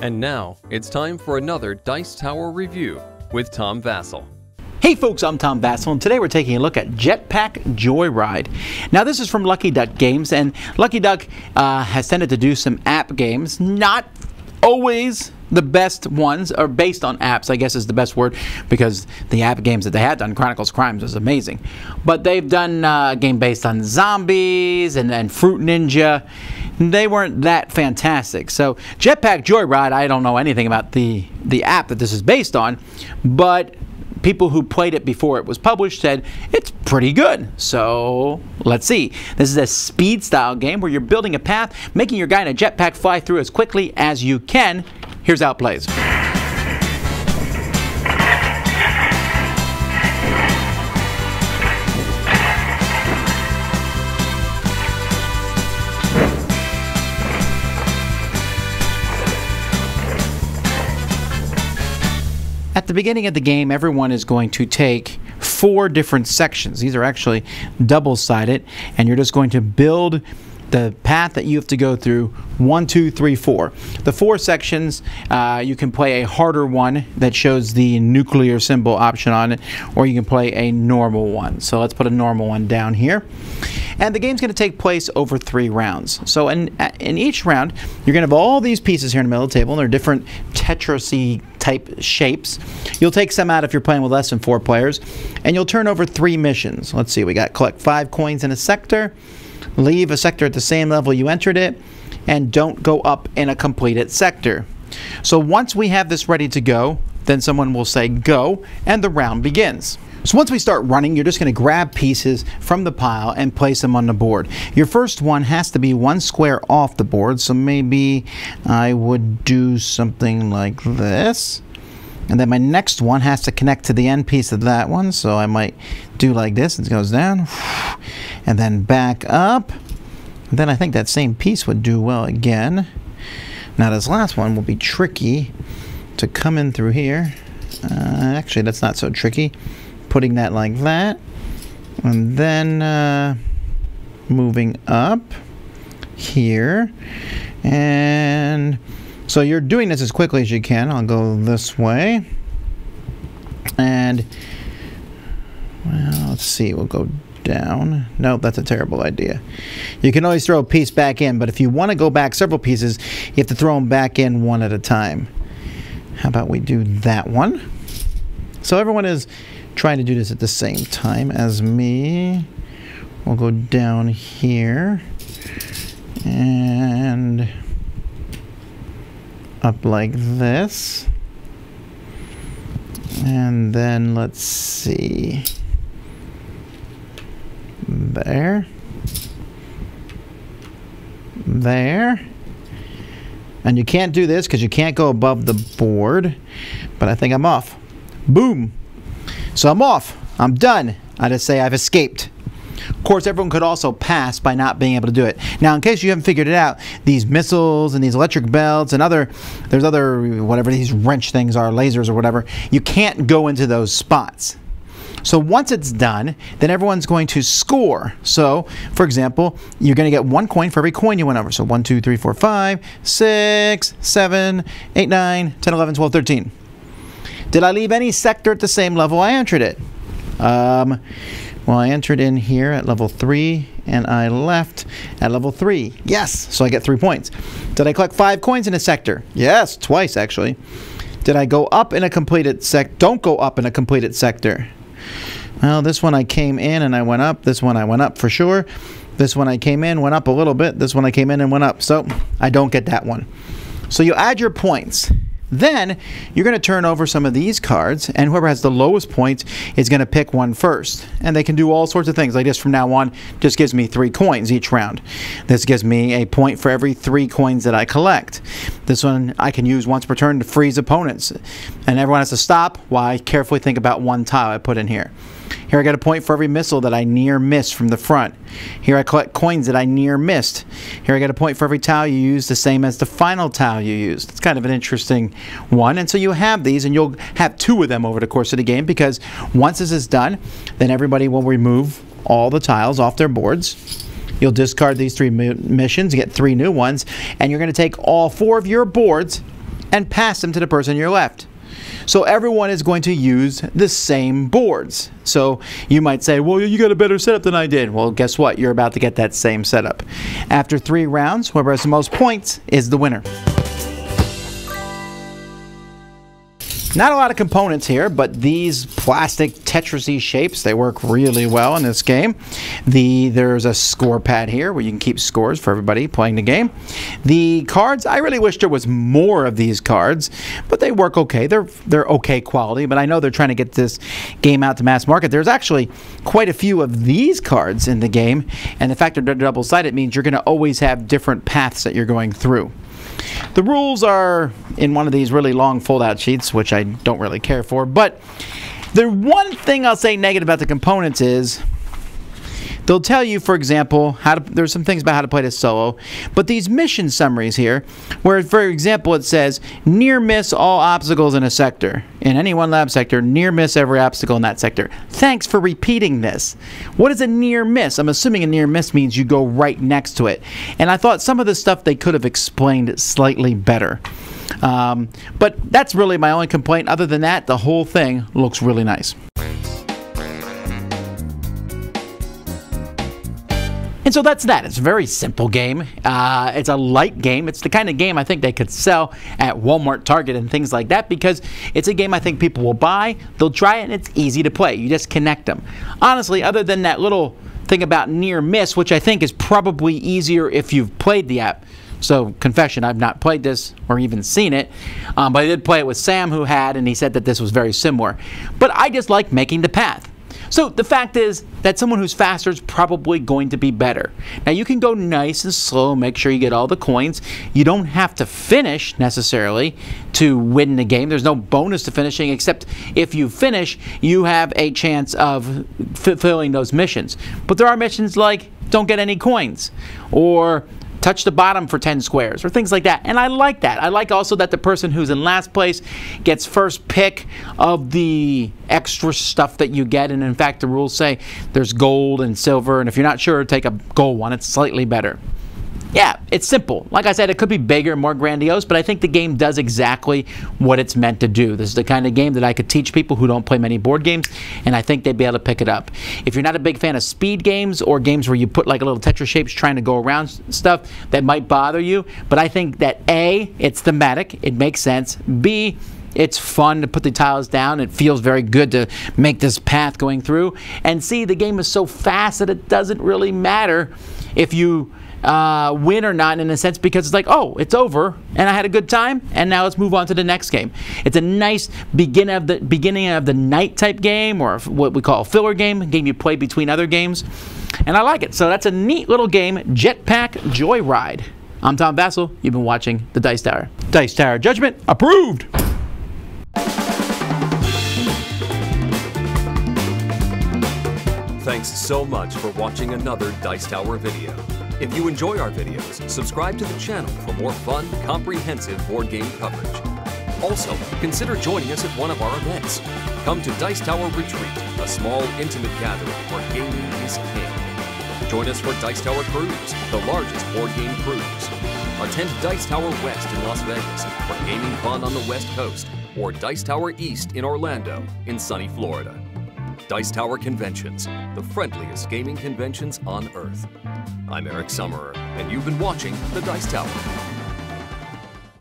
And now, it's time for another Dice Tower review with Tom Vasel. Hey folks, I'm Tom Vasel, and today we're taking a look at Jetpack Joyride. Now this is from Lucky Duck Games, and Lucky Duck has tended to do some app games. Not always the best ones, or based on apps, I guess is the best word, because the app games that they had done, Chronicles Crimes, was amazing. But they've done a game based on zombies and Fruit Ninja. They weren't that fantastic. So Jetpack Joyride, I don't know anything about the app that this is based on, but people who played it before it was published said it's pretty good. So let's see. This is a speed style game where you're building a path, making your guy in a jetpack fly through as quickly as you can. Here's how it plays. At the beginning of the game, everyone is going to take 4 different sections. These are actually double-sided, and you're just going to build the path that you have to go through 1, 2, 3, 4. The 4 sections, you can play a harder one that shows the nuclear symbol option on it, or you can play a normal one. So let's put a normal one down here. And the game's going to take place over 3 rounds. So in each round, you're going to have all these pieces here in the middle of the table, and they're different Tetris-y type shapes. You'll take some out if you're playing with less than 4 players, and you'll turn over 3 missions. Let's see, we got collect 5 coins in a sector, leave a sector at the same level you entered it, and don't go up in a completed sector. So once we have this ready to go, then someone will say go, and the round begins. So once we start running, you're just going to grab pieces from the pile and place them on the board. Your first one has to be 1 square off the board, so maybe I would do something like this. And then my next one has to connect to the end piece of that one, so I might do like this. It goes down, and then back up. And then I think that same piece would do well again. Now this last one will be tricky to come in through here. Actually, that's not so tricky. Putting that like that, and then moving up here, and so you're doing this as quickly as you can. I'll go this way, and well, let's see, we'll go down. Nope, that's a terrible idea. You can always throw a piece back in, but if you want to go back several pieces, you have to throw them back in one at a time. How about we do that one? So everyone is trying to do this at the same time as me. We'll go down here and up like this, and then let's see, there, and you can't do this because you can't go above the board, but I think I'm off. Boom. So I'm off. I'm done. I just say I've escaped. Of course, everyone could also pass by not being able to do it. Now, in case you haven't figured it out, these missiles and these electric belts and there's other, whatever these wrench things are, lasers or whatever, you can't go into those spots. So once it's done, then everyone's going to score. So, for example, you're going to get 1 coin for every coin you went over. So 1, 2, 3, 4, 5, 6, 7, 8, 9, 10, 11, 12, 13. Did I leave any sector at the same level I entered it? Well, I entered in here at level 3, and I left at level 3. Yes, so I get 3 points. Did I collect 5 coins in a sector? Yes, twice actually. Did I go up in a completed Don't go up in a completed sector. Well, this one I came in and I went up. This one I went up for sure. This one I came in, went up a little bit. This one I came in and went up. So I don't get that one. So you add your points. Then you're going to turn over some of these cards, and whoever has the lowest points is going to pick one first. And they can do all sorts of things. Like this from now on just gives me 3 coins each round. This gives me a point for every 3 coins that I collect. This one I can use once per turn to freeze opponents. And everyone has to stop while I carefully think about one tile I put in here. Here I get a point for every missile that I near missed from the front. Here I collect coins that I near missed. Here I get a point for every tile you use, the same as the final tile you used. It's kind of an interesting one. And so you have these, and you'll have 2 of them over the course of the game, because once this is done, then everybody will remove all the tiles off their boards. You'll discard these 3 missions, get 3 new ones, and you're going to take all 4 of your boards and pass them to the person on your left. So everyone is going to use the same boards. So you might say, well, you got a better setup than I did. Well, guess what? You're about to get that same setup. After 3 rounds, whoever has the most points is the winner. Not a lot of components here, but these plastic Tetris-y shapes, they work really well in this game. There's a score pad here where you can keep scores for everybody playing the game. The cards, I really wish there was more of these cards, but they work okay. They're okay quality, but I know they're trying to get this game out to mass market. There's actually quite a few of these cards in the game, and the fact that they're double-sided means you're going to always have different paths that you're going through. The rules are in one of these really long fold-out sheets, which I don't really care for, but the one thing I'll say negative about the components is they'll tell you, for example, there's some things about how to play this solo, but these mission summaries here, where, for example, it says, near miss all obstacles in a sector. In any one lab sector, near miss every obstacle in that sector. Thanks for repeating this. What is a near miss? I'm assuming a near miss means you go right next to it. And I thought some of the stuff they could have explained slightly better. But that's really my only complaint. Other than that, the whole thing looks really nice. And so that's that. It's a very simple game. It's a light game. It's the kind of game I think they could sell at Walmart, Target, and things like that because it's a game I think people will buy, they'll try it, and it's easy to play. You just connect them. Honestly, other than that little thing about near miss, which I think is probably easier if you've played the app. So, confession, I've not played this or even seen it, but I did play it with Sam who had, and he said that this was very similar. But I just like making the path. So the fact is that someone who's faster is probably going to be better. Now you can go nice and slow, make sure you get all the coins. You don't have to finish necessarily to win the game. There's no bonus to finishing, except if you finish, you have a chance of fulfilling those missions. But there are missions like don't get any coins, or touch the bottom for 10 squares, or things like that. And I like that. I like also that the person who's in last place gets first pick of the extra stuff that you get. And in fact, the rules say there's gold and silver, and if you're not sure, take a gold one. It's slightly better. Yeah, it's simple. Like I said, it could be bigger, more grandiose, but I think the game does exactly what it's meant to do. This is the kind of game that I could teach people who don't play many board games, and I think they'd be able to pick it up. If you're not a big fan of speed games or games where you put like a little Tetris shapes trying to go around stuff, that might bother you, but I think that A, it's thematic, it makes sense. B, it's fun to put the tiles down. It feels very good to make this path going through. And C, the game is so fast that it doesn't really matter if you win or not, in a sense, because it's like, oh, it's over and I had a good time and now let's move on to the next game. It's a nice beginning of the night type game, or what we call a filler game, a game you play between other games, and I like it. So that's a neat little game, Jetpack Joyride. I'm Tom Vasel. You've been watching the Dice Tower. Dice Tower judgment approved. Thanks so much for watching another Dice Tower video. If you enjoy our videos, subscribe to the channel for more fun, comprehensive board game coverage. Also, consider joining us at one of our events. Come to Dice Tower Retreat, a small, intimate gathering where gaming is king. Join us for Dice Tower Cruise, the largest board game cruise. Attend Dice Tower West in Las Vegas for gaming fun on the West Coast, or Dice Tower East in Orlando in sunny Florida. Dice Tower Conventions, the friendliest gaming conventions on Earth. I'm Eric Summerer, and you've been watching the Dice Tower.